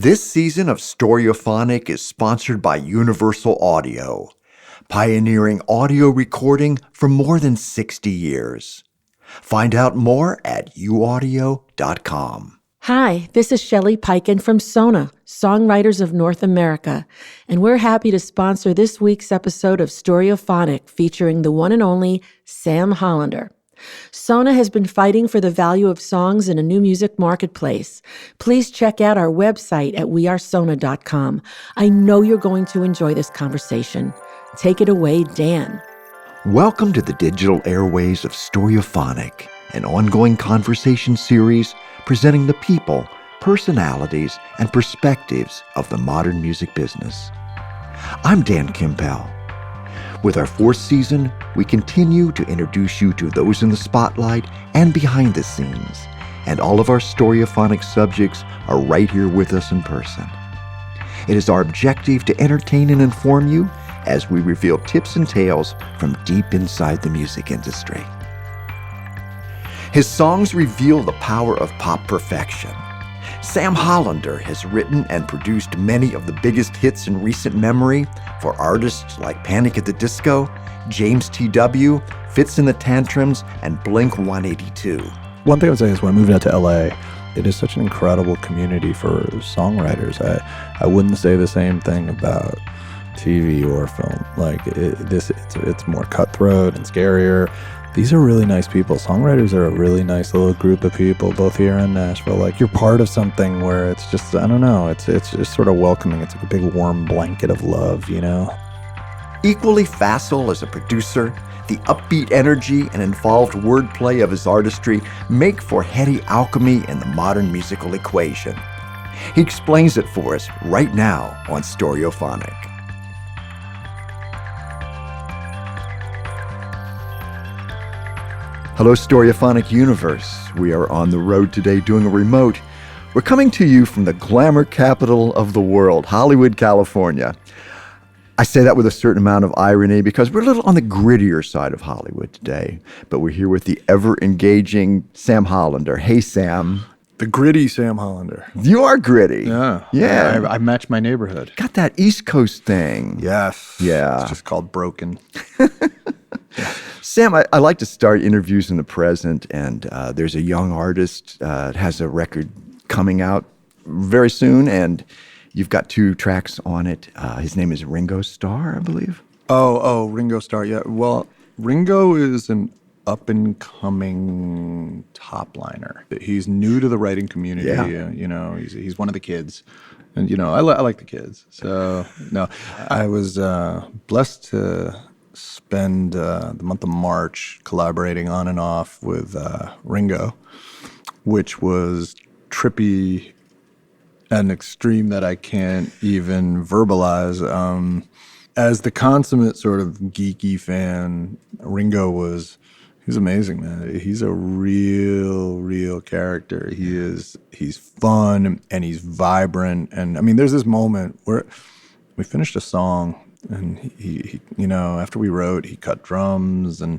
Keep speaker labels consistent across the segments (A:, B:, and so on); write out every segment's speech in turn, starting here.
A: This season of Stereophonic is sponsored by Universal Audio, pioneering audio recording for more than 60 years. Find out more at uaudio.com.
B: Hi, this is Shelley Peiken from Sona, Songwriters of North America, and we're happy to sponsor this week's episode of Stereophonic featuring the one and only Sam Hollander. Sona has been fighting for the value of songs in a new music marketplace. Please check out our website at wearesona.com. I know you're going to enjoy this conversation. Take it away, Dan.
A: Welcome to the digital airways of Stereophonic, an ongoing conversation series presenting the people, personalities, and perspectives of the modern music business. I'm Dan Kimpel. With our fourth season, we continue to introduce you to those in the spotlight and behind the scenes, and all of our Stereophonic subjects are right here with us in person. It is our objective to entertain and inform you as we reveal tips and tales from deep inside the music industry. His songs reveal the power of pop perfection. Sam Hollander has written and produced many of the biggest hits in recent memory for artists like Panic at the Disco, James T.W., Fitz and the Tantrums, and Blink-182.
C: One thing I would say is when I moved out to LA, it is such an incredible community for songwriters. I wouldn't say the same thing about TV or film. Like it's more cutthroat and scarier. These are really nice people. Songwriters are a really nice little group of people, both here and Nashville. Like you're part of something where it's just, I don't know, it's just sort of welcoming. It's like a big warm blanket of love, you know?
A: Equally facile as a producer, the upbeat energy and involved wordplay of his artistry make for heady alchemy in the modern musical equation. He explains it for us right now on Stereophonic. Hello, Stereophonic Universe. We are on the road today doing a remote. We're coming to you from the glamour capital of the world, Hollywood, California. I say that with a certain amount of irony because we're a little on the grittier side of Hollywood today, but we're here with the ever-engaging Sam Hollander. Hey, Sam.
C: The gritty Sam Hollander.
A: You are gritty.
C: Yeah. I match my neighborhood.
A: Got that East Coast thing.
C: Yes.
A: Yeah.
C: It's just called broken.
A: Sam, I like to start interviews in the present, and there's a young artist has a record coming out very soon, and you've got 2 tracks on it. His name is Ringo Starr, I believe.
C: Oh, Ringo Starr. Yeah. Well, Ringo is an up-and-coming top-liner. He's new to the writing community.
A: Yeah.
C: You know, he's one of the kids. And, you know, I like the kids. So, no, I was blessed to spend the month of March collaborating on and off with Ringo, which was trippy at an extreme that I can't even verbalize. As the consummate sort of geeky fan, Ringo was amazing, man. He's a real character. He's fun and he's vibrant. And I mean, there's this moment where we finished a song and he you know, after we wrote, he cut drums and,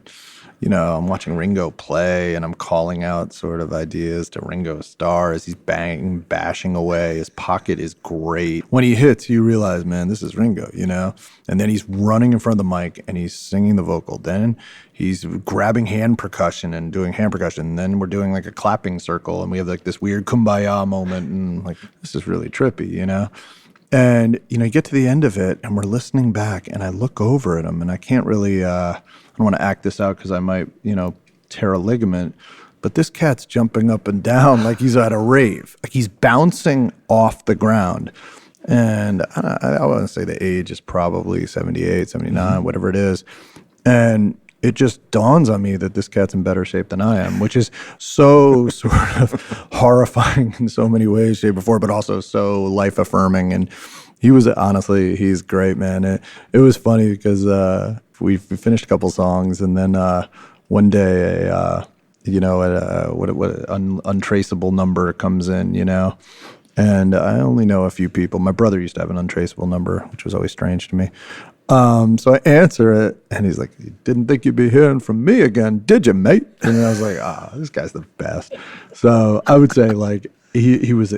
C: you know, I'm watching Ringo play and I'm calling out sort of ideas to Ringo Starr as he's bashing away. His pocket is great. When he hits, you realize, man, this is Ringo, you know? And then he's running in front of the mic and he's singing the vocal. Then he's grabbing hand percussion and doing hand percussion. And then we're doing like a clapping circle and we have like this weird kumbaya moment and like, this is really trippy, you know? And, you know, you get to the end of it and we're listening back and I look over at him and I can't really, I don't want to act this out because I might, you know, tear a ligament, but this cat's jumping up and down like he's at a rave. Like he's bouncing off the ground. And I want to say the age is probably 78, 79, whatever it is. And it just dawns on me that this cat's in better shape than I am, which is so sort of horrifying in so many ways, shape, or form, but also so life-affirming. And he's great, man. It was funny because we finished a couple songs, and then one day, untraceable number comes in, you know, and I only know a few people. My brother used to have an untraceable number, which was always strange to me. So I answer it, and he's like, "You didn't think you'd be hearing from me again, did you, mate?" And I was like, this guy's the best. So I would say, like, He was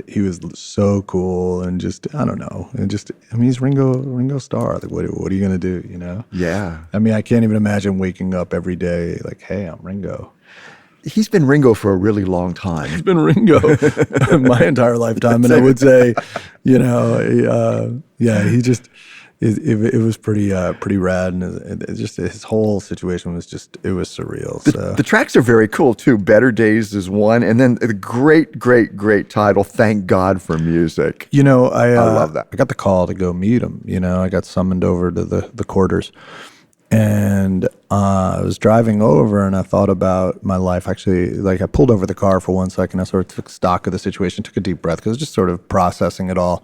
C: so cool, and just, I don't know, and just, I mean, he's Ringo Starr. Like, what are you gonna do? You know?
A: Yeah.
C: I mean, I can't even imagine waking up every day like, hey, I'm Ringo.
A: He's been Ringo for a really long time.
C: He's been Ringo my entire lifetime, and I would say, you know, he just. It was pretty rad, and it just, his whole situation was just, it was surreal.
A: The tracks are very cool too. Better Days is one, and then the great title, Thank God for Music.
C: You know, I
A: love that.
C: I got the call to go meet him. You know, I got summoned over to the quarters, and I was driving over, and I thought about my life. Actually, like, I pulled over the car for 1 second. I sort of took stock of the situation, took a deep breath, because I was just sort of processing it all.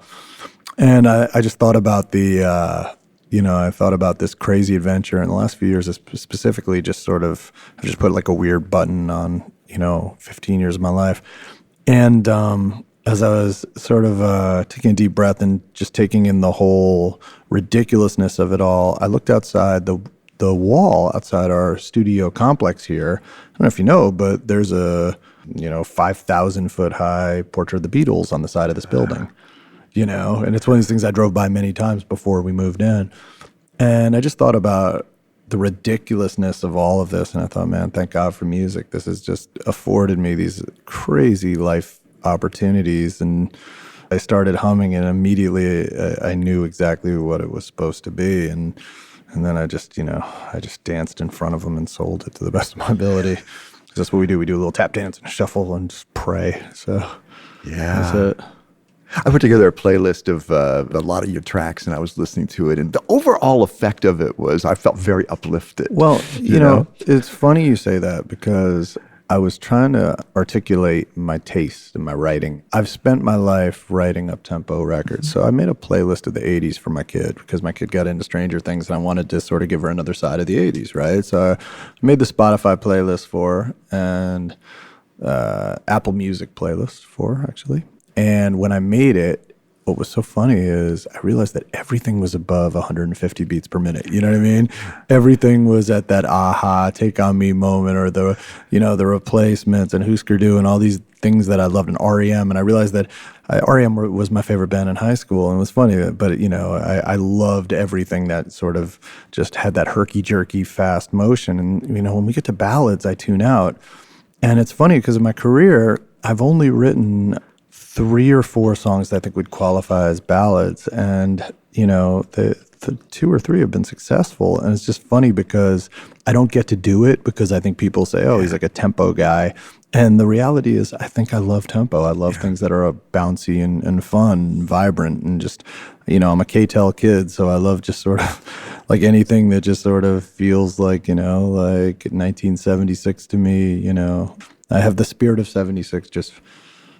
C: And I just thought about I thought about this crazy adventure in the last few years, specifically just sort of, I just put like a weird button on, 15 years of my life. And as I was sort of taking a deep breath and just taking in the whole ridiculousness of it all, I looked outside the wall outside our studio complex here. I don't know if you know, but there's a 5,000 foot high portrait of the Beatles on the side of this building. And it's one of these things I drove by many times before we moved in. And I just thought about the ridiculousness of all of this. And I thought, man, thank God for music. This has just afforded me these crazy life opportunities. And I started humming, and immediately I knew exactly what it was supposed to be. And then I just danced in front of them and sold it to the best of my ability. 'Cause that's what we do. We do a little tap dance and a shuffle and just pray. So
A: Yeah.
C: that's it.
A: I put together a playlist of a lot of your tracks, and I was listening to it, and the overall effect of it was I felt very uplifted.
C: Well, you know, it's funny you say that, because I was trying to articulate my taste in my writing. I've spent my life writing up-tempo records, so I made a playlist of the 80s for my kid, because my kid got into Stranger Things, and I wanted to sort of give her another side of the 80s, right? So I made the Spotify playlist for her, and Apple Music playlist for her, actually. And when I made it, what was so funny is I realized that everything was above 150 beats per minute. You know what I mean? Everything was at that aha, Take On Me moment, or the Replacements and Husker Du and all these things that I loved, in REM. And I realized that REM was my favorite band in high school. And it was funny, but I loved everything that sort of just had that herky-jerky fast motion. And when we get to ballads, I tune out. And it's funny, because in my career, I've only written 3 or 4 songs that I think would qualify as ballads, and the 2 or 3 have been successful. And it's just funny, because I don't get to do it, because I think people say, oh, he's like a tempo guy, and the reality is I think I love tempo. I love things that are bouncy and fun and vibrant, and just I'm a K-Tel kid, so I love just sort of like anything that just sort of feels like like 1976 to me. I have the spirit of 76 just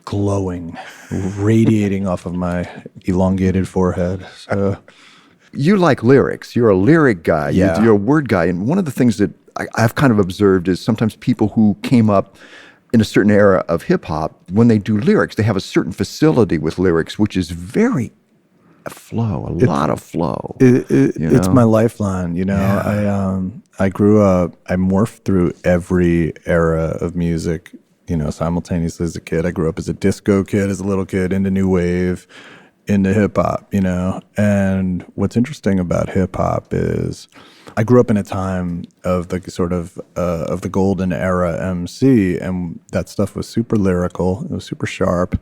C: glowing, radiating off of my elongated forehead. So,
A: you like lyrics. You're a lyric guy.
C: Yeah.
A: You're a word guy. And one of the things that I've kind of observed is sometimes people who came up in a certain era of hip hop, when they do lyrics, they have a certain facility with lyrics, which is very a lot of flow.
C: It's my lifeline. I grew up, I morphed through every era of music, simultaneously as a kid. I grew up as a disco kid, as a little kid, into new wave, into hip hop, And what's interesting about hip hop is I grew up in a time of the sort of the golden era MC, and that stuff was super lyrical. It was super sharp.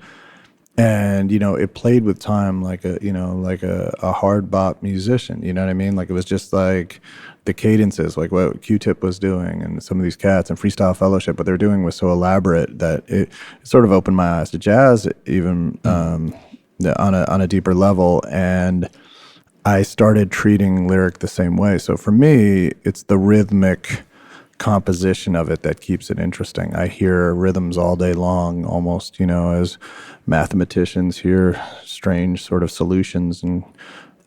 C: And, it played with time like a hard bop musician, you know what I mean? Like, it was just like the cadences, like what Q-Tip was doing, and some of these cats, and Freestyle Fellowship, what they were doing was so elaborate that it sort of opened my eyes to jazz, even on a deeper level. And I started treating lyric the same way. So for me, it's the rhythmic composition of it that keeps it interesting. I hear rhythms all day long, almost, as mathematicians hear strange sort of solutions. And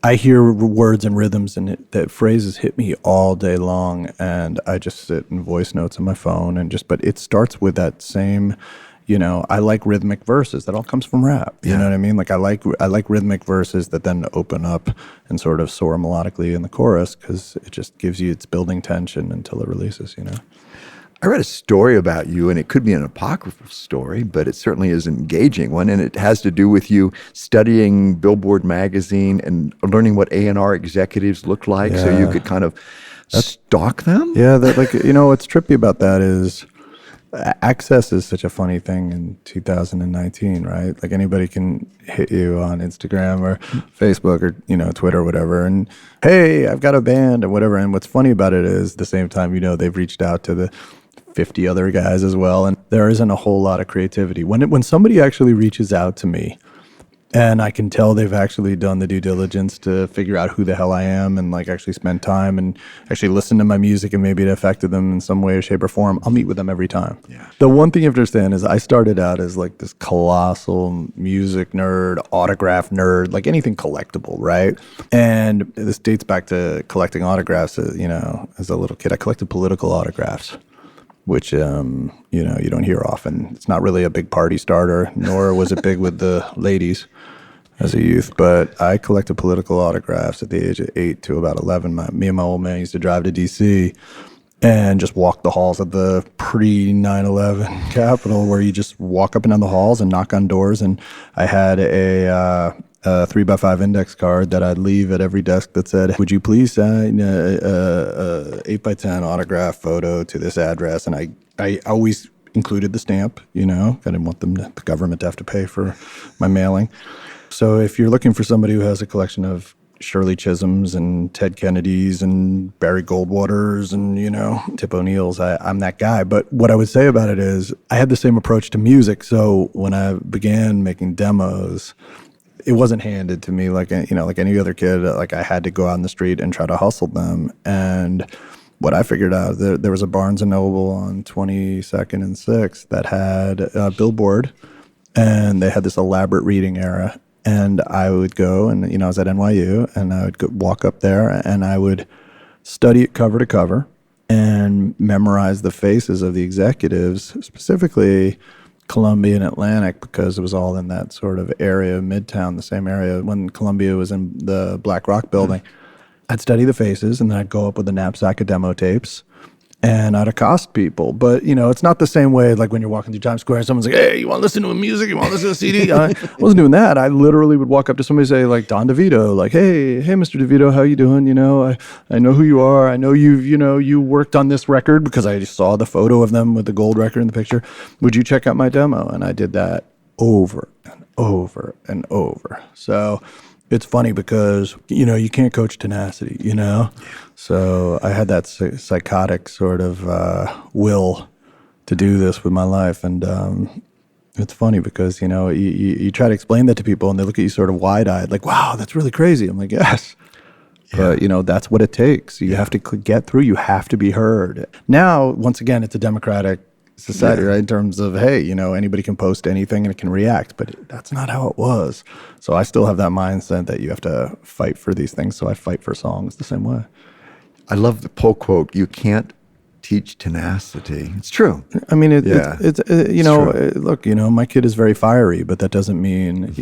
C: I hear words and rhythms, and that phrases hit me all day long. And I just sit in voice notes on my phone but it starts with that same, I like rhythmic verses. That all comes from rap. You know what I mean? Like, I like rhythmic verses that then open up and sort of soar melodically in the chorus, because it just gives you, it's building tension until it releases,
A: I read a story about you, and it could be an apocryphal story, but it certainly is an engaging one, and it has to do with you studying Billboard magazine and learning what A&R executives look like, so you could kind of stalk them?
C: Yeah, that what's trippy about that is access is such a funny thing in 2019, right? Like anybody can hit you on Instagram or Facebook or, Twitter or whatever. And hey, I've got a band and whatever. And what's funny about it is the same time, they've reached out to the 50 other guys as well. And there isn't a whole lot of creativity. When somebody actually reaches out to me and I can tell they've actually done the due diligence to figure out who the hell I am and like actually spend time and actually listen to my music and maybe it affected them in some way or shape or form, I'll meet with them every time.
A: Yeah.
C: The one thing you have to understand is I started out as like this colossal music nerd, autograph nerd, like anything collectible, right? And this dates back to collecting autographs, as a little kid. I collected political autographs, which, you don't hear often. It's not really a big party starter, nor was it big with the ladies as a youth. But I collected political autographs at the age of 8 to about 11. Me and my old man used to drive to D.C. and just walk the halls of the pre-9/11 Capitol, where you just walk up and down the halls and knock on doors. And I had a 3x5 index card that I'd leave at every desk that said, would you please sign a 8x10 autograph photo to this address? And I always included the stamp, I didn't want the government to have to pay for my mailing. So if you're looking for somebody who has a collection of Shirley Chisholms and Ted Kennedys and Barry Goldwaters and, Tip O'Neills, I'm that guy. But what I would say about it is I had the same approach to music. So when I began making demos, it wasn't handed to me like any other kid. Like I had to go out in the street and try to hustle them. And what I figured out, there was a Barnes & Noble on 22nd and 6th that had a Billboard, and they had this elaborate reading era. And I would go, and I was at NYU, and I would walk up there, and I would study it cover to cover and memorize the faces of the executives, specifically Columbia and Atlantic, because it was all in that sort of area, Midtown, the same area when Columbia was in the Black Rock building. I'd study the faces, and then I'd go up with a knapsack of demo tapes, and I'd accost people. But, it's not the same way like when you're walking through Times Square and someone's like, hey, you want to listen to music? You want to listen to a CD? I wasn't doing that. I literally would walk up to somebody and say, like, Don DeVito, like, hey, Mr. DeVito, how you doing? I know who you are. I know you worked on this record because I just saw the photo of them with the gold record in the picture. Would you check out my demo? And I did that over and over and over. So it's funny because, you can't coach tenacity, So I had that psychotic sort of will to do this with my life. And it's funny because, you try to explain that to people and they look at you sort of wide-eyed, like, wow, that's really crazy. I'm like, yes. Yeah. But, that's what it takes. You have to get through. You have to be heard. Now, once again, it's a democratic society, right? In terms of, hey, anybody can post anything and it can react, but that's not how it was. So I still have that mindset that you have to fight for these things. So I fight for songs the same way.
A: I love the Poe quote, you can't teach tenacity. It's true.
C: I mean, look, my kid is very fiery, but that doesn't mean,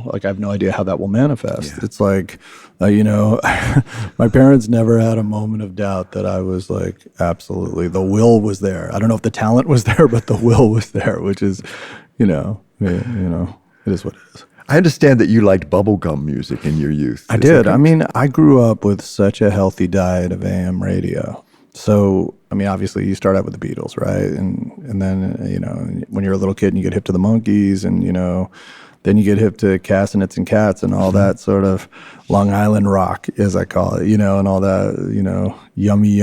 C: like I have no idea how that will manifest. Yeah. It's like, my parents never had a moment of doubt that I was like, absolutely, the will was there. I don't know if the talent was there, but the will was there, which is, it is what it is.
A: I understand that you liked bubblegum music in your youth.
C: I did. I mean, I grew up with such a healthy diet of AM radio. So, I mean, obviously you start out with the Beatles, right? And then, when you're a little kid and you get hip to the Monkees and, then you get hip to Castanets and Cats and all that sort of Long Island rock, as I call it, and all that, yummy,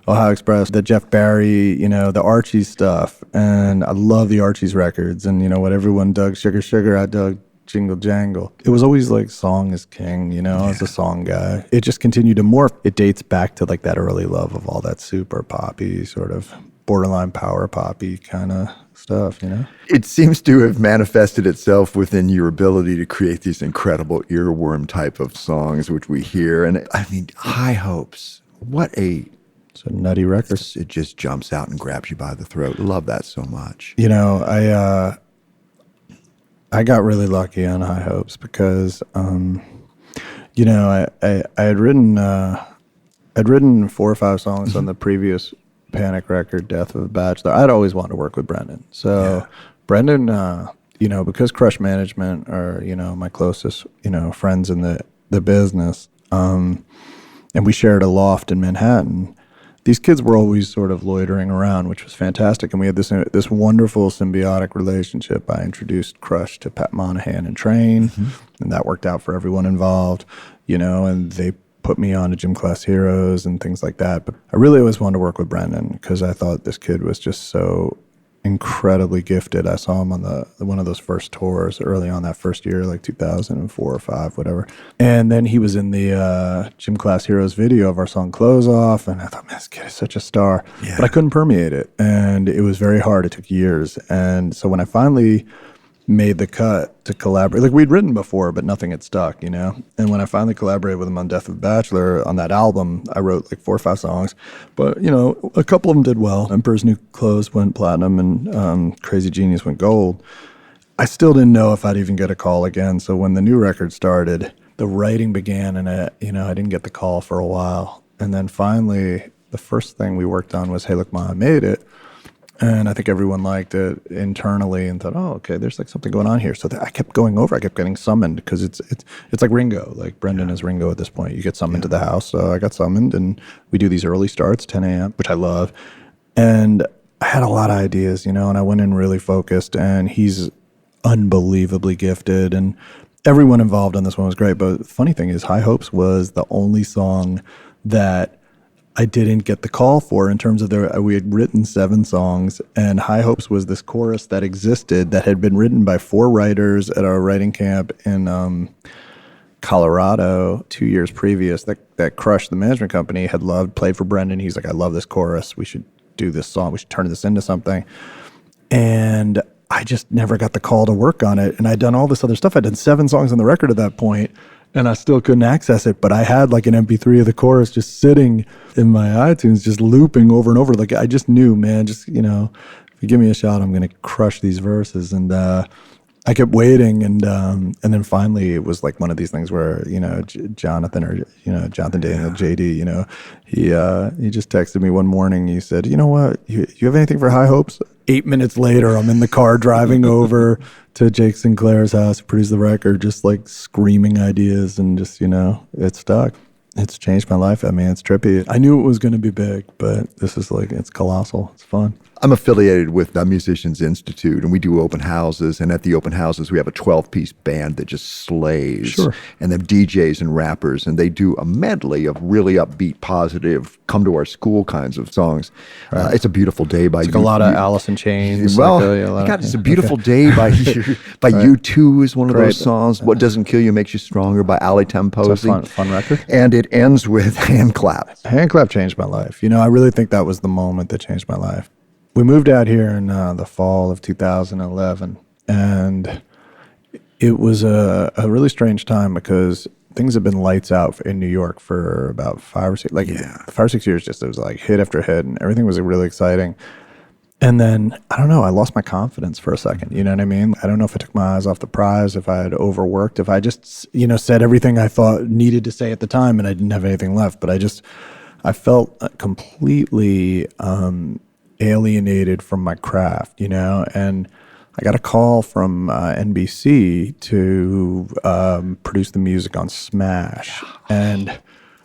C: Ohio Express, the Jeff Barry, the Archie stuff. And I love the Archie's records. And, what everyone dug, Sugar Sugar, I dug Jingle Jangle. It was always like song is king, I was a song guy. It just continued to morph. It dates back to like that early love of all that super poppy, sort of borderline power poppy kind of stuff,
A: It seems to have manifested itself within your ability to create these incredible earworm type of songs, which we hear. And I mean, High Hopes,
C: it's a nutty record.
A: It just jumps out and grabs you by the throat. Love that so much.
C: I got really lucky on High Hopes because, I had written 4 or 5 songs on the previous Panic record, Death of a Bachelor. I'd always wanted to work with Brendan. So Brendan, because Crush Management are, my closest, friends in the business, and we shared a loft in Manhattan, these kids were always sort of loitering around, which was fantastic. And we had this wonderful symbiotic relationship. I introduced Crush to Pat Monahan and Train, and that worked out for everyone involved, and they put me on to Gym Class Heroes and things like that. But I really always wanted to work with Brendan because I thought this kid was just so incredibly gifted. I saw him on one of those first tours early on that first year, like 2004 or 5, whatever. And then he was in the Gym Class Heroes video of our song Close Off. And I thought, man, this kid is such a star. Yeah. But I couldn't permeate it. And it was very hard. It took years. And so when I finally made the cut to collaborate, like we'd written before, but nothing had stuck, And when I finally collaborated with him on Death of a Bachelor, on that album, I wrote like 4 or 5 songs, but a couple of them did well. Emperor's New Clothes went platinum, and Crazy Genius went gold. I still didn't know if I'd even get a call again. So when the new record started, the writing began, and I didn't get the call for a while. And then finally, the first thing we worked on was Hey Look Ma, I Made It. And I think everyone liked it internally and thought, oh, okay, there's like something going on here. So I kept going over. I kept getting summoned because it's like Ringo. Like Brendan is Ringo at this point. You get summoned to the house. So I got summoned, and we do these early starts, 10 a.m., which I love. And I had a lot of ideas, and I went in really focused. And he's unbelievably gifted. And everyone involved on this one was great. But the funny thing is, High Hopes was the only song that I didn't get the call for in terms of we had written 7 songs, and High Hopes was this chorus that existed that had been written by 4 writers at our writing camp in Colorado 2 years previous that Crush, the management company, had loved, played for Brendan. He's like, I love this chorus. We should do this song. We should turn this into something. And I just never got the call to work on it. And I'd done all this other stuff. I'd done 7 songs on the record at that point, and I still couldn't access it. But I had like an MP3 of the chorus just sitting in my iTunes, just looping over and over. Like I just knew, man, just, if you give me a shot, I'm going to crush these verses. And I kept waiting. And then finally it was like one of these things where, Jonathan Daniel, JD, he just texted me one morning. He said, you know what, you have anything for High Hopes? 8 minutes later, I'm in the car driving over to Jake Sinclair's house to produce the record, just like screaming ideas, and just, it stuck. It's changed my life. I mean, it's trippy. I knew it was going to be big, but this is like, it's colossal. It's fun.
A: I'm affiliated with the Musicians Institute, and we do open houses. And at the open houses, we have a 12-piece band that just slays.
C: Sure.
A: And they have DJs and rappers, and they do a medley of really upbeat, positive, come to our school kinds of songs. Right. It's a Beautiful Day by
C: it's like a lot of Alice in Chains.
A: Well, it's a Beautiful Day by U2 is one of those songs. What Doesn't Kill You Makes You Stronger by Ali Temposi.
C: It's a fun record.
A: And it ends with HandClap.
C: HandClap changed my life. I really think that was the moment that changed my life. We moved out here in the fall of 2011, and it was a really strange time because things have been lights out in New York for about 5 or 6, 5 or 6 years. Just it was like hit after hit, and everything was really exciting. And then I don't know, I lost my confidence for a second. You know what I mean? I don't know if I took my eyes off the prize, if I had overworked, if I just said everything I thought needed to say at the time, and I didn't have anything left. But I felt completely alienated from my craft, and I got a call from NBC to produce the music on Smash, and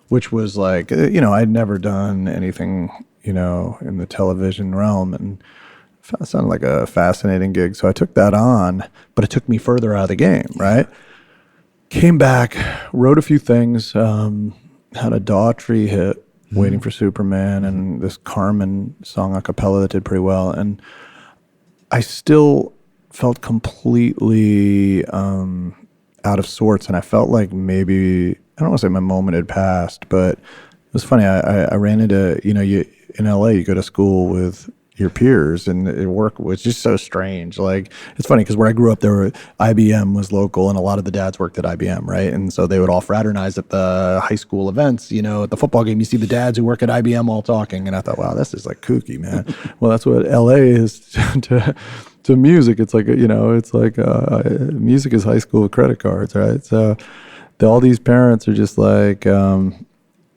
C: which was like, I'd never done anything, in the television realm, and it sounded like a fascinating gig. So I took that on, but it took me further out of the game, right? Came back, wrote a few things, had a Daughtry hit, Waiting for Superman, and this Carmen song a cappella that did pretty well. And I still felt completely out of sorts, and I felt like maybe, I don't want to say my moment had passed, but it was funny. I ran into, in LA, you go to school with your peers, and it was just so strange. Like, it's funny because where I grew up, IBM was local, and a lot of the dads worked at IBM, right? And so they would all fraternize at the high school events. At the football game, you see the dads who work at IBM all talking, and I thought, wow, this is like kooky, man. Well, that's what LA is to music. It's like, it's like music is high school credit cards, right? So all these parents are just like,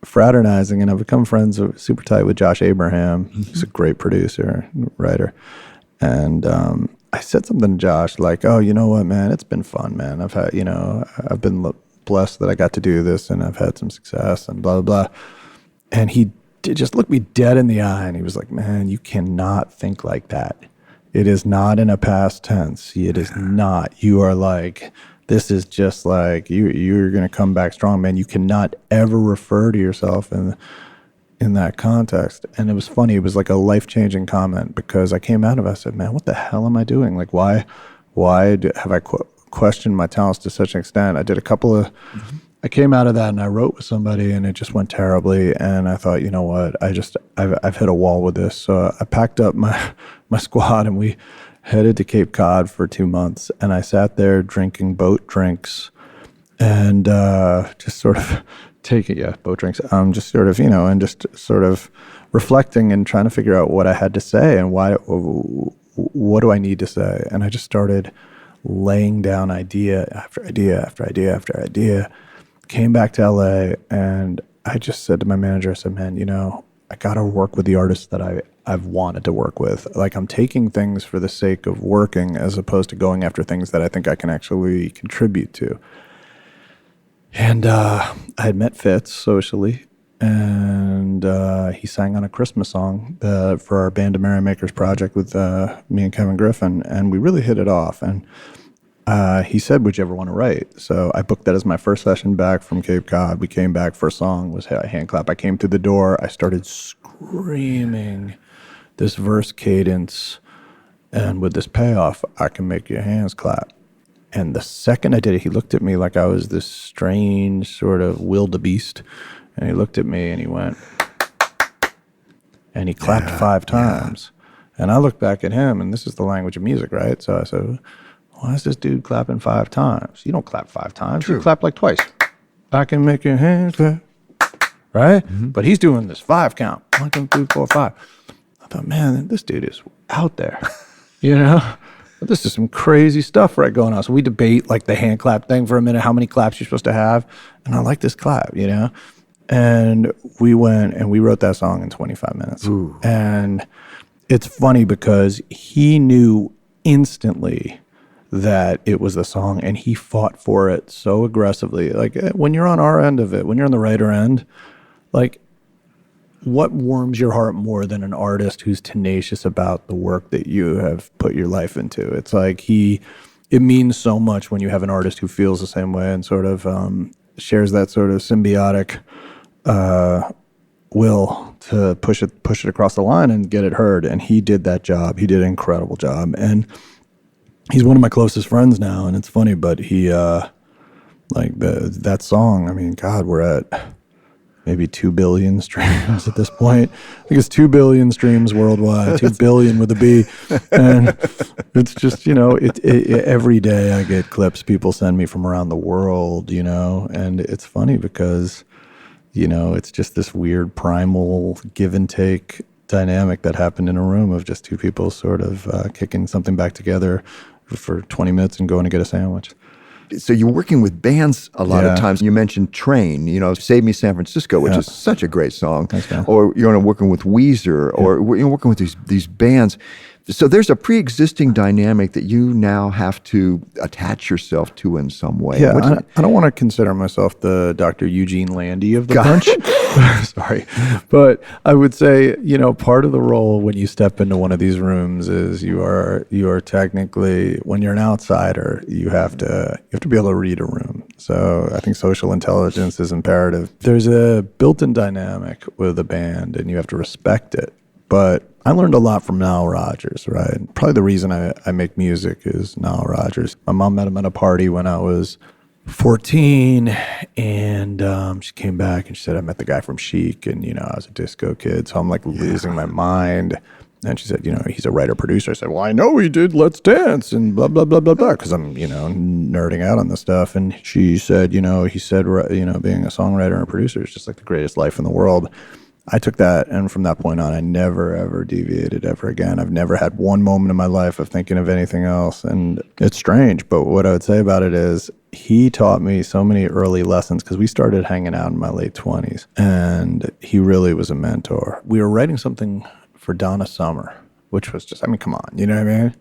C: fraternizing, and I've become friends super tight with Josh Abraham. He's a great producer, writer. And I said something to Josh like, oh, you know what, man, it's been fun, man. I've been blessed that I got to do this, and I've had some success and blah, blah, blah. And he just looked me dead in the eye, and he was like, man, you cannot think like that. It is not in a past tense. It is not. You are like, this is just like, you're going to come back strong, man. You cannot ever refer to yourself in that context. And it was funny. It was like a life-changing comment, because I came out of it, I said, man, what the hell am I doing? Like, why have I questioned my talents to such an extent? I did a couple of, I came out of that and I wrote with somebody, and it just went terribly. And I thought, you know what, I've hit a wall with this. So I packed up my squad, and we headed to Cape Cod for 2 months. And I sat there drinking boat drinks and just sort of boat drinks. Just sort of, and just sort of reflecting and trying to figure out what I had to say and what do I need to say. And I just started laying down idea after idea after idea after idea. Came back to LA, and I just said to my manager, I said, man, I got to work with the artists that I've wanted to work with. Like, I'm taking things for the sake of working as opposed to going after things that I think I can actually contribute to. And I had met Fitz socially, and he sang on a Christmas song for our Band of Merrymakers project with me and Kevin Griffin, and we really hit it off. And he said, would you ever want to write? So I booked that as my first session back from Cape Cod. We came back, first song was HandClap. I came through the door, I started screaming this verse cadence, and with this payoff, I can make your hands clap. And the second I did it, he looked at me like I was this strange sort of wildebeest. And he looked at me and he went, and he clapped 5 times. And I looked back at him, and this is the language of music, right? So I said, why is this dude clapping 5 times? You don't clap 5 times. True. You clap like twice. I can make your hands clap, right? Mm-hmm. But he's doing this 5 count. 1, 2, 3, 4, 5. I thought, man, this dude is out there, This is some crazy stuff right going on. So we debate like the hand clap thing for a minute, how many claps you're supposed to have. And I like this clap, And we went and we wrote that song in 25 minutes. Ooh. And it's funny because he knew instantly that it was the song, and he fought for it so aggressively. Like, when you're on our end of it, when you're on the writer end, like, what warms your heart more than an artist who's tenacious about the work that you have put your life into? It's like it means so much when you have an artist who feels the same way and sort of shares that sort of symbiotic will to push it across the line and get it heard. And he did that job. He did an incredible job. And he's one of my closest friends now. And it's funny, but he that song, I mean, God, we're at maybe 2 billion streams at this point. I think it's 2 billion streams worldwide, 2 billion with a B. And it's just, every day I get clips people send me from around the world, and it's funny because, it's just this weird primal give and take dynamic that happened in a room of just 2 people sort of kicking something back together for 20 minutes and going to get a sandwich.
A: So you're working with bands a lot of times. You mentioned Train, Save Me San Francisco, which is such a great song.
C: Thanks, man.
A: Or you're working with Weezer, or you're working with these bands. So there's a pre-existing dynamic that you now have to attach yourself to in some way.
C: Yeah, I don't want to consider myself the Dr. Eugene Landy of the bunch. Sorry. But I would say, part of the role when you step into one of these rooms is you are technically, when you're an outsider, you have to be able to read a room. So I think social intelligence is imperative. There's a built-in dynamic with a band, and you have to respect it. But I learned a lot from Nile Rodgers, right? Probably the reason I make music is Nile Rodgers. My mom met him at a party when I was 14, and she came back and she said, I met the guy from Chic, and, I was a disco kid, so I'm like losing my mind. And she said, he's a writer-producer. I said, well, I know he did Let's Dance and blah, blah, blah, blah, blah, because I'm, nerding out on this stuff. And she said, he said, being a songwriter and a producer is just like the greatest life in the world. I took that, and from that point on, I never, ever deviated ever again. I've never had one moment in my life of thinking of anything else, and it's strange, but what I would say about it is he taught me so many early lessons because we started hanging out in my late 20s, and he really was a mentor. We were writing something for Donna summer, which was just, I mean, come on, you know what I mean?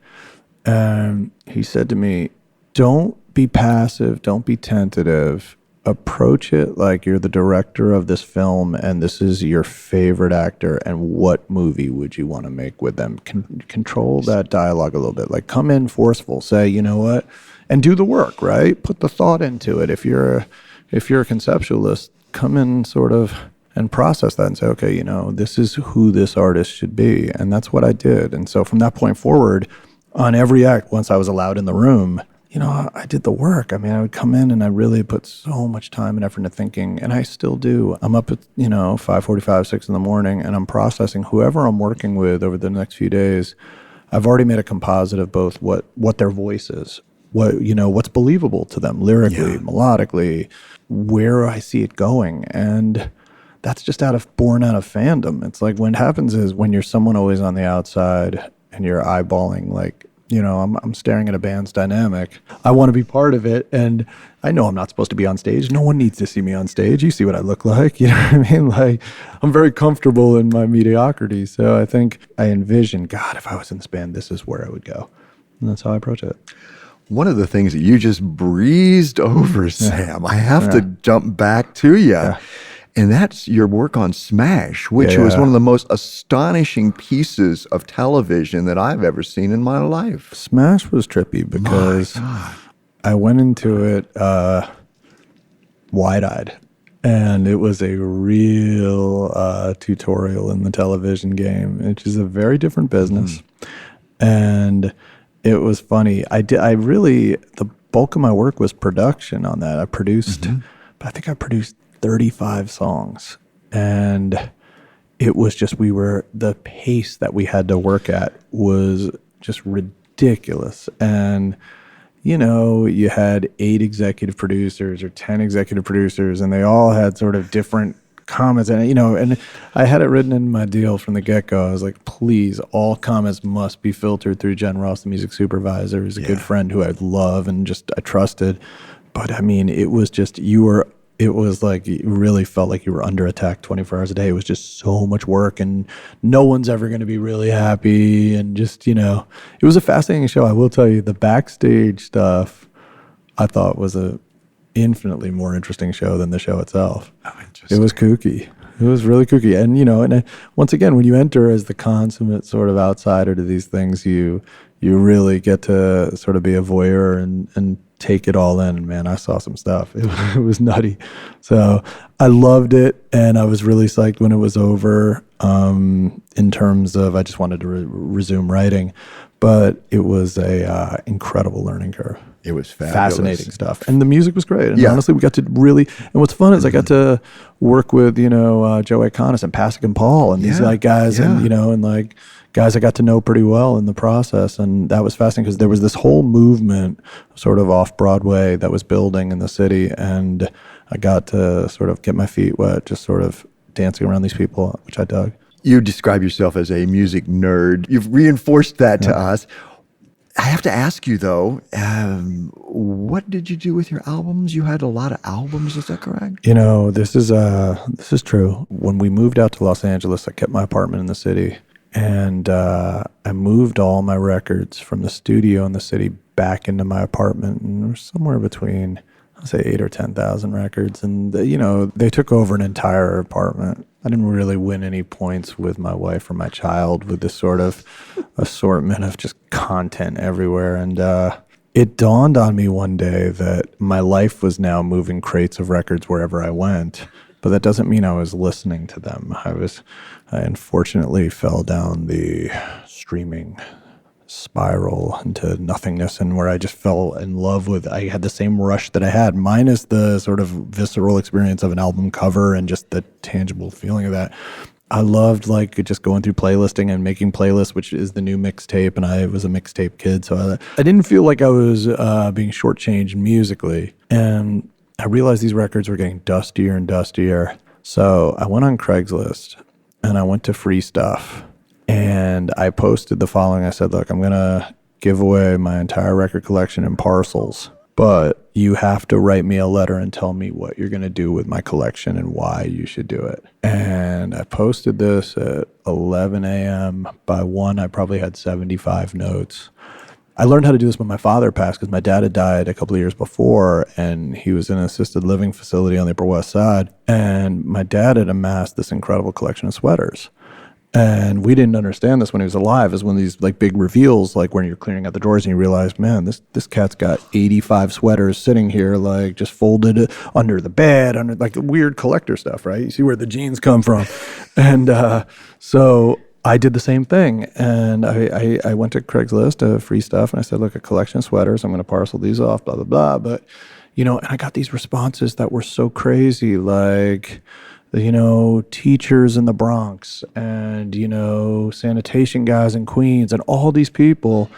C: And he said to me, don't be passive, don't be tentative. Approach it like you're the director of this film and this is your favorite actor, and what movie would you want to make with them? Control that dialogue a little bit. Like, come in forceful, say, you know what, and do the work, right? Put the thought into it. If you're a conceptualist, come in sort of and process that and say, okay, you know, this is who this artist should be. And that's what I did. And so from that point forward, on every act, once I was allowed in the room, you know, I did the work. I mean, I would come in and I really put so much time and effort into thinking, and I still do. I'm up at, 5:45, 6 in the morning, and I'm processing whoever I'm working with over the next few days. I've already made a composite of both what their voice is, what's believable to them lyrically, melodically, where I see it going. And that's just born out of fandom. It's like what happens is when you're someone always on the outside and you're eyeballing, like, I'm staring at a band's dynamic. I want to be part of it. And I know I'm not supposed to be on stage. No one needs to see me on stage. You see what I look like. You know what I mean? Like, I'm very comfortable in my mediocrity. So I think I envision, God, if I was in this band, this is where I would go. And that's how I approach it.
A: One of the things that you just breezed over, Sam, I have to jump back to you. Yeah. And that's your work on Smash, which was one of the most astonishing pieces of television that I've ever seen in my life.
C: Smash was trippy because I went into it wide-eyed. And it was a real tutorial in the television game, which is a very different business. And it was funny. The bulk of my work was production on that. I produced, but I think I produced 35 songs, and it was just, the pace that we had to work at was just ridiculous. And, you had 8 executive producers or 10 executive producers, and they all had sort of different comments. And, and I had it written in my deal from the get-go. I was like, please, all comments must be filtered through Jen Ross, the music supervisor, who's a good friend who I love and I trusted. But I mean, it was just, it was like, you really felt like you were under attack 24 hours a day. It was just so much work, and no one's ever going to be really happy. And just, it was a fascinating show. I will tell you, the backstage stuff I thought was a infinitely more interesting show than the show itself. Oh, interesting. It was kooky. It was really kooky. And, once again, when you enter as the consummate sort of outsider to these things, you really get to sort of be a voyeur and take it all in. And man, I saw some stuff. It was nutty. So I loved it, and I was really psyched when it was over, in terms of I just wanted to resume writing. But it was a incredible learning curve.
A: It was fabulous.
C: Fascinating stuff. And the music was great. And honestly, we got to really, and what's fun is I got to work with, Joe Iconis and Pasek and Paul and these guys and, guys I got to know pretty well in the process. And that was fascinating because there was this whole movement sort of off Broadway that was building in the city. And I got to sort of get my feet wet, just sort of dancing around these people, which I dug.
A: You describe yourself as a music nerd. You've reinforced that to us. I have to ask you, though, what did you do with your albums? You had a lot of albums, is that correct?
C: This is true. When we moved out to Los Angeles, I kept my apartment in the city, and I moved all my records from the studio in the city back into my apartment, and there was somewhere between, I'll say 8,000 or 10,000 records, and they took over an entire apartment. I didn't really win any points with my wife or my child with this sort of assortment of just content everywhere. And it dawned on me one day that my life was now moving crates of records wherever I went. But that doesn't mean I was listening to them. I unfortunately fell down the streaming spiral into nothingness, and where I just fell in love with, I had the same rush that I had, minus the sort of visceral experience of an album cover and just the tangible feeling of that. I loved just going through playlisting and making playlists, which is the new mixtape, and I was a mixtape kid, so I didn't feel like I was being shortchanged musically. And I realized these records were getting dustier and dustier, so I went on Craigslist and I went to Free Stuff. And I posted the following. I said, look, I'm going to give away my entire record collection in parcels. but you have to write me a letter and tell me what you're going to do with my collection and why you should do it. And I posted this at 11 a.m. By 1, I probably had 75 notes. I learned how to do this when my father passed because my dad had died a couple of years before, and he was in an assisted living facility on the Upper West Side. And my dad had amassed this incredible collection of sweaters. And we didn't understand this when he was alive, is when these like big reveals, like when you're clearing out the drawers and you realize, man, this cat's got 85 sweaters sitting here, like just folded under the bed, under like weird collector stuff, right? You see where the jeans come from. And so I did the same thing. And I went to Craigslist, free stuff, and I said, look, a collection of sweaters, I'm going to parcel these off, blah, blah, blah. But, you know, and I got these responses that were so crazy, like, you know, teachers in the Bronx and, you know, sanitation guys in Queens and all these people.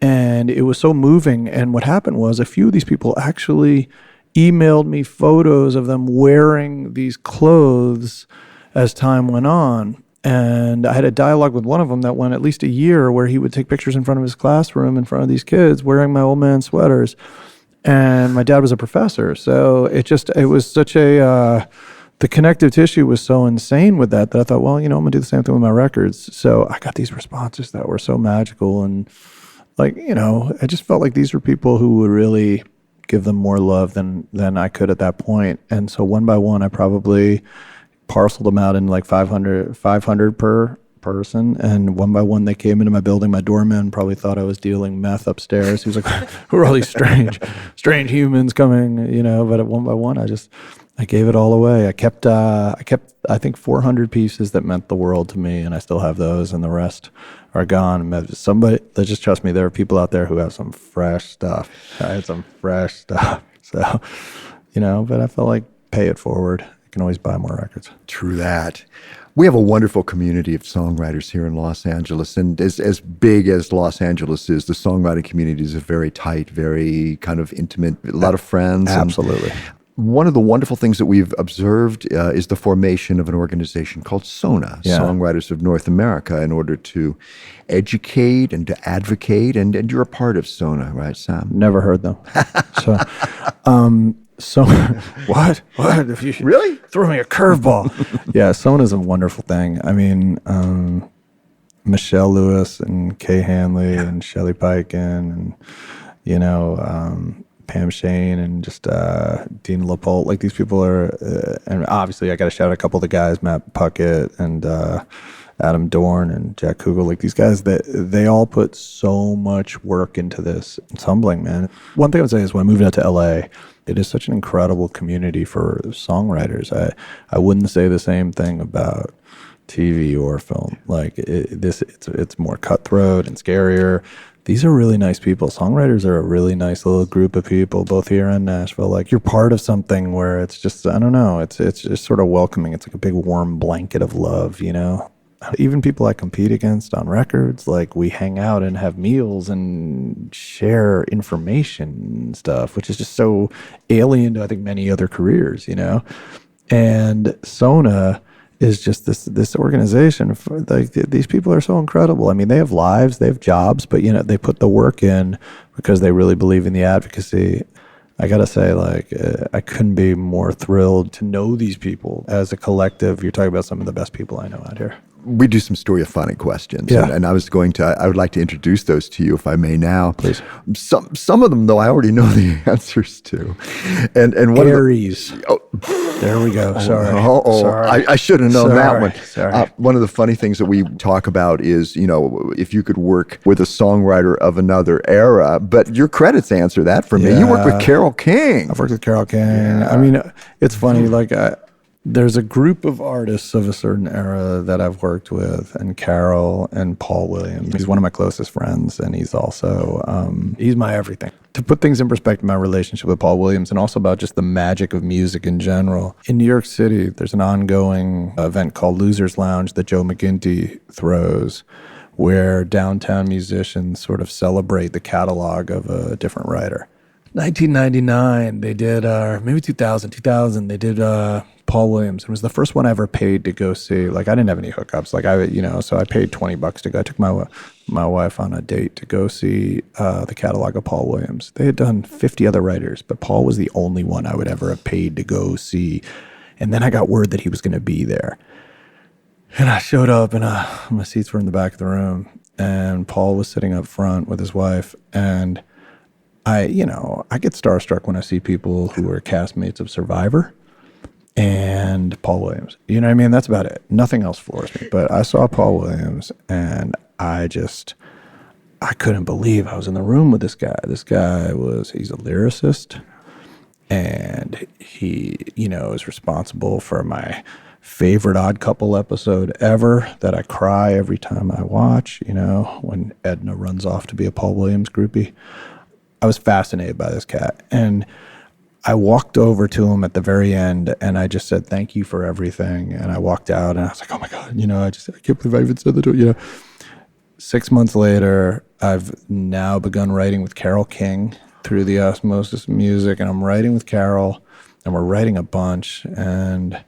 C: And it was so moving. And what happened was a few of these people actually emailed me photos of them wearing these clothes as time went on. And I had a dialogue with one of them that went at least a year where he would take pictures in front of his classroom in front of these kids wearing my old man sweaters. And my dad was a professor. So it was such a... the connective tissue was so insane with that I thought, well, you know, I'm gonna do the same thing with my records. So I got these responses that were so magical, and like, you know, I just felt like these were people who would really give them more love than I could at that point. And so one by one, I probably parceled them out in like 500 per person, and one by one they came into my building. My doorman probably thought I was dealing meth upstairs. He was like, who are all these strange humans coming, you know? But one by one, I gave it all away. I kept I think 400 pieces that meant the world to me, and I still have those, and the rest are gone. Somebody, just trust me, there are people out there who have some fresh stuff. I had some fresh stuff. So, you know, but I felt like pay it forward. You can always buy more records.
A: True that. We have a wonderful community of songwriters here in Los Angeles, and as big as Los Angeles is, the songwriting community is very tight, very kind of intimate, a lot of friends.
C: Absolutely.
A: One of the wonderful things that we've observed is the formation of an organization called Sona, Songwriters of North America, in order to educate and to advocate. And you're a part of Sona, right, Sam?
C: Never heard them. So what? If you should
A: really
C: throw me a curveball. Yeah, Sona's a wonderful thing. I mean, Michelle Lewis and Kay Hanley and Shelley Peiken and, you know, Pam Shane and just Dean LaPolt. Like, these people are, and obviously I got to shout out a couple of the guys, Matt Puckett and Adam Dorn and Jack Kugel. Like, these guys, they all put so much work into this. It's humbling, man. One thing I would say is when I moved out to LA, it is such an incredible community for songwriters. I wouldn't say the same thing about TV or film. Like, it's more cutthroat and scarier. These are really nice people. Songwriters are a really nice little group of people, both here and Nashville. Like, you're part of something where it's just, I don't know, it's just sort of welcoming. It's like a big warm blanket of love, you know? Even people I compete against on records, like, we hang out and have meals and share information and stuff, which is just so alien to, I think, many other careers, you know? And Sona is just this organization. Like, these people are so incredible. I mean, they have lives, they have jobs, but, you know, they put the work in because they really believe in the advocacy. I gotta say, like, I couldn't be more thrilled to know these people as a collective. You're talking about some of the best people I know out here.
A: We do some storyophonic questions, and I would like to introduce those to you if I may now.
C: Please.
A: Some of them, though, I already know the answers to. And one
C: Aries. There we go. Sorry.
A: Sorry. I should have known that one.
C: Sorry.
A: One of the funny things that we talk about is, you know, if you could work with a songwriter of another era, but your credits answer that for me. You worked with Carole King.
C: I've worked with Carole King. Yeah. I mean, it's funny, like, there's a group of artists of a certain era that I've worked with, and Carole and Paul Williams. He's one of my closest friends, and he's also, he's my everything. To put things in perspective, my relationship with Paul Williams, and also about just the magic of music in general. In New York City, there's an ongoing event called Losers Lounge that Joe McGinty throws, where downtown musicians sort of celebrate the catalog of a different writer. 1999, they did, maybe 2000, they did Paul Williams. It was the first one I ever paid to go see. Like, I didn't have any hookups. Like, so I paid $20 to go. I took my wife on a date to go see the catalog of Paul Williams. They had done 50 other writers, but Paul was the only one I would ever have paid to go see. And then I got word that he was going to be there. And I showed up, and my seats were in the back of the room, and Paul was sitting up front with his wife. And I get starstruck when I see people who are castmates of Survivor and Paul Williams. You know what I mean? That's about it. Nothing else floors me. But I saw Paul Williams, and I couldn't believe I was in the room with this guy. He's a lyricist, and he, is responsible for my favorite Odd Couple episode ever that I cry every time I watch, when Edna runs off to be a Paul Williams groupie. I was fascinated by this cat, and I walked over to him at the very end, and I just said, "Thank you for everything." And I walked out, and I was like, "Oh my God, I can't believe I even said that to you." 6 months later, I've now begun writing with Carole King through the osmosis of music, and I'm writing with Carole, and we're writing a bunch. And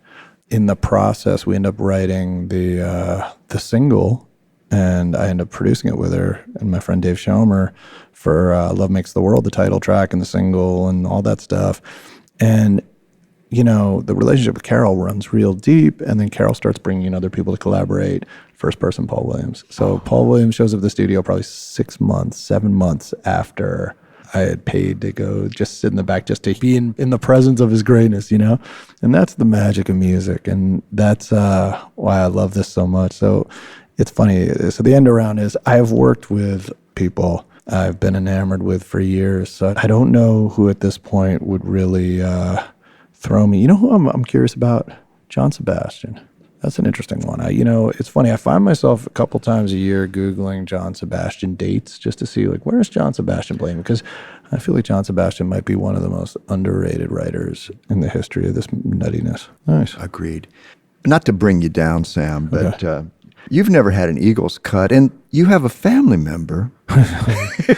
C: in the process, we end up writing the single, and I end up producing it with her and my friend Dave Schomer for Love Makes the World, the title track and the single and all that stuff. And, the relationship with Carole runs real deep, and then Carole starts bringing in other people to collaborate. First person, Paul Williams. So Paul Williams shows up at the studio probably 7 months after I had paid to go just sit in the back just to be in the presence of his greatness, And that's the magic of music, and that's why I love this so much. So it's funny. So the end around is I have worked with people I've been enamored with for years. So I don't know who at this point would really throw me. You know who I'm curious about? John Sebastian. That's an interesting one. It's funny. I find myself a couple times a year Googling John Sebastian dates just to see, where's John Sebastian playing? Because I feel like John Sebastian might be one of the most underrated writers in the history of this nuttiness. Nice.
A: Agreed. Not to bring you down, Sam, but you've never had an Eagles cut, and you have a family member.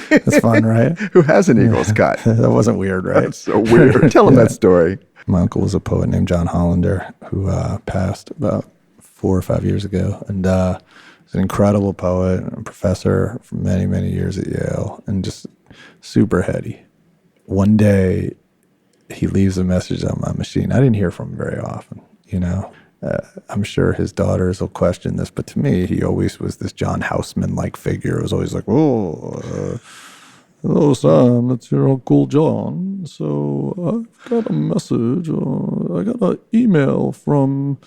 C: That's fun, right?
A: Who has an Eagles cut.
C: That wasn't weird, right?
A: That's so weird. Tell him that story.
C: My uncle was a poet named John Hollander who passed about 4 or 5 years ago. And he's an incredible poet, a professor for many, many years at Yale, and just super heady. One day, he leaves a message on my machine. I didn't hear from him very often, I'm sure his daughters will question this, but to me, he always was this John Houseman-like figure. It was always like, hello, Sam, it's your Uncle John. So I've got a message. I got an email from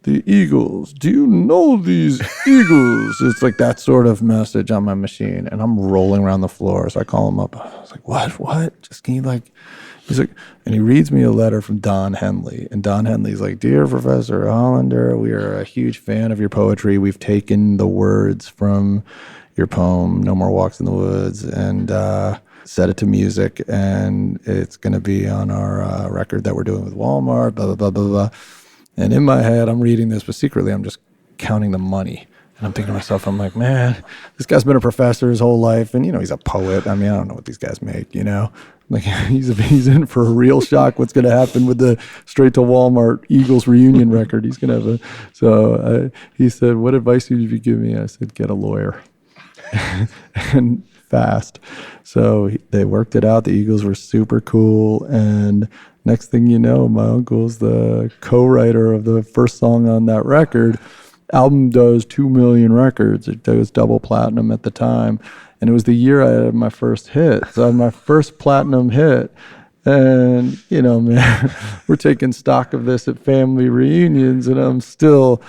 C: the Eagles. Do you know these Eagles? It's like that sort of message on my machine, and I'm rolling around the floor. So I call him up. I was like, what? Just can you he's like, and he reads me a letter from Don Henley. And Don Henley's like, "Dear Professor Hollander, we are a huge fan of your poetry. We've taken the words from your poem, No More Walks in the Woods, and set it to music. And it's going to be on our record that we're doing with Walmart, blah, blah, blah, blah, blah." And in my head, I'm reading this, but secretly I'm just counting the money. And I'm thinking to myself, I'm like, man, this guy's been a professor his whole life. And, he's a poet. I mean, I don't know what these guys make, Like, he's in for a real shock. What's going to happen with the straight to Walmart Eagles reunion record? He's going to have So he said, "What advice would you give me?" I said, "Get a lawyer." And fast. So they worked it out. The Eagles were super cool. And next thing you know, my uncle's the co-writer of the first song on that record. Album does 2 million records. It was double platinum at the time. And it was the year I had my first hit. So I had my first platinum hit. And, man, we're taking stock of this at family reunions. And I'm still,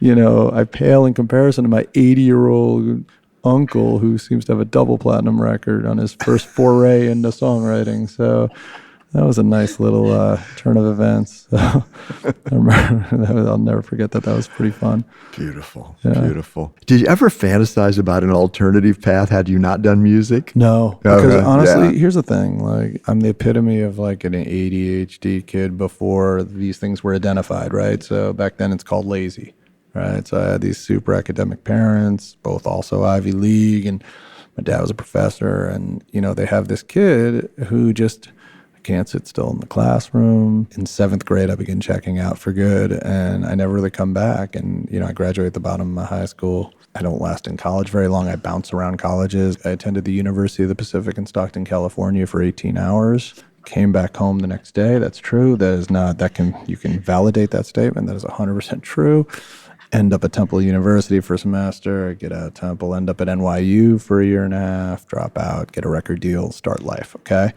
C: I pale in comparison to my 80-year-old uncle who seems to have a double platinum record on his first foray into songwriting. So that was a nice little turn of events. So I remember, I'll never forget that. That was pretty fun.
A: Beautiful. Yeah. Beautiful. Did you ever fantasize about an alternative path had you not done music?
C: No. Because honestly, here's the thing. I'm the epitome of an ADHD kid before these things were identified, right? So back then it's called lazy, right? So I had these super academic parents, both also Ivy League, and my dad was a professor, and they have this kid who just can't sit still in the classroom. In 7th grade, I began checking out for good, and I never really come back. And, I graduated at the bottom of my high school. I don't last in college very long. I bounce around colleges. I attended the University of the Pacific in Stockton, California for 18 hours. Came back home the next day. That's true. That is not, you can validate that statement. That is 100% true. End up at Temple University for a semester, get out of Temple, end up at NYU for a year and a half, drop out, get a record deal, start life, okay?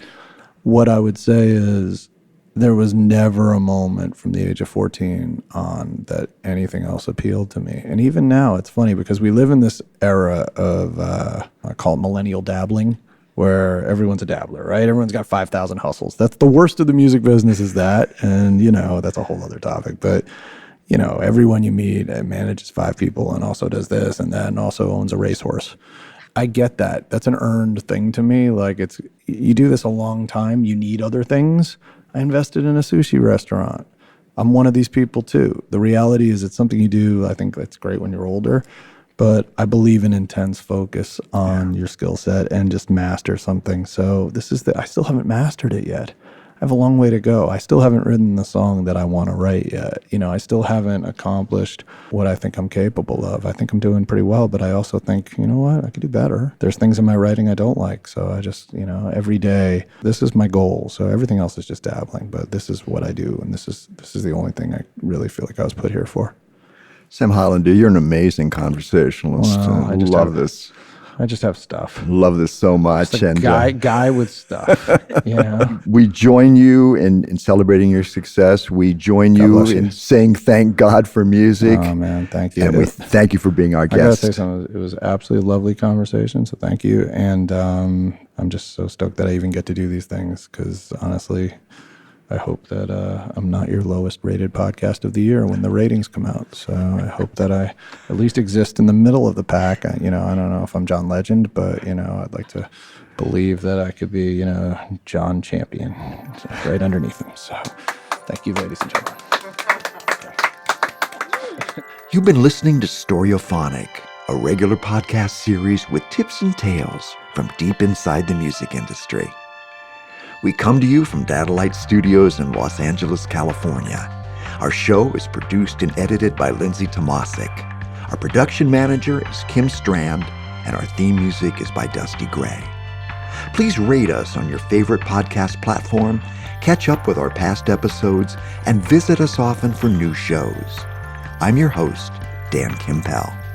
C: What I would say is there was never a moment from the age of 14 on that anything else appealed to me. And even now, it's funny because we live in this era of, I call it millennial dabbling, where everyone's a dabbler, right? Everyone's got 5,000 hustles. That's the worst of the music business is that. And, that's a whole other topic. But, everyone you meet manages 5 people and also does this and that and also owns a racehorse. I get that. That's an earned thing to me. Like you do this a long time. You need other things. I invested in a sushi restaurant. I'm one of these people too. The reality is it's something you do. I think that's great when you're older. But I believe in intense focus on your skill set and just master something. So I still haven't mastered it yet. I have a long way to go. I still haven't written the song that I want to write yet. I still haven't accomplished what I think I'm capable of. I think I'm doing pretty well, but I also think, what? I could do better. There's things in my writing I don't like. So I just, every day, this is my goal. So everything else is just dabbling, but this is what I do. And this is the only thing I really feel like I was put here for.
A: Sam Hollander, you're an amazing conversationalist.
C: Well,
A: this.
C: I just have stuff.
A: Love this so much.
C: Just a guy with stuff.
A: We join you in celebrating your success. We join you in saying thank God for music.
C: Oh, man, thank you.
A: And we thank you for being our guest.
C: I got to say something. It was absolutely a lovely conversation, so thank you. And I'm just so stoked that I even get to do these things because, honestly, I hope that I'm not your lowest rated podcast of the year when the ratings come out. So I hope that I at least exist in the middle of the pack. I don't know if I'm John Legend, but, I'd like to believe that I could be, John Champion right underneath him. So thank you, ladies and gentlemen.
A: You've been listening to Storyophonic, a regular podcast series with tips and tales from deep inside the music industry. We come to you from Datalight Studios in Los Angeles, California. Our show is produced and edited by Lindsay Tomasic. Our production manager is Kim Strand, and our theme music is by Dusty Gray. Please rate us on your favorite podcast platform, catch up with our past episodes, and visit us often for new shows. I'm your host, Dan Kimpel.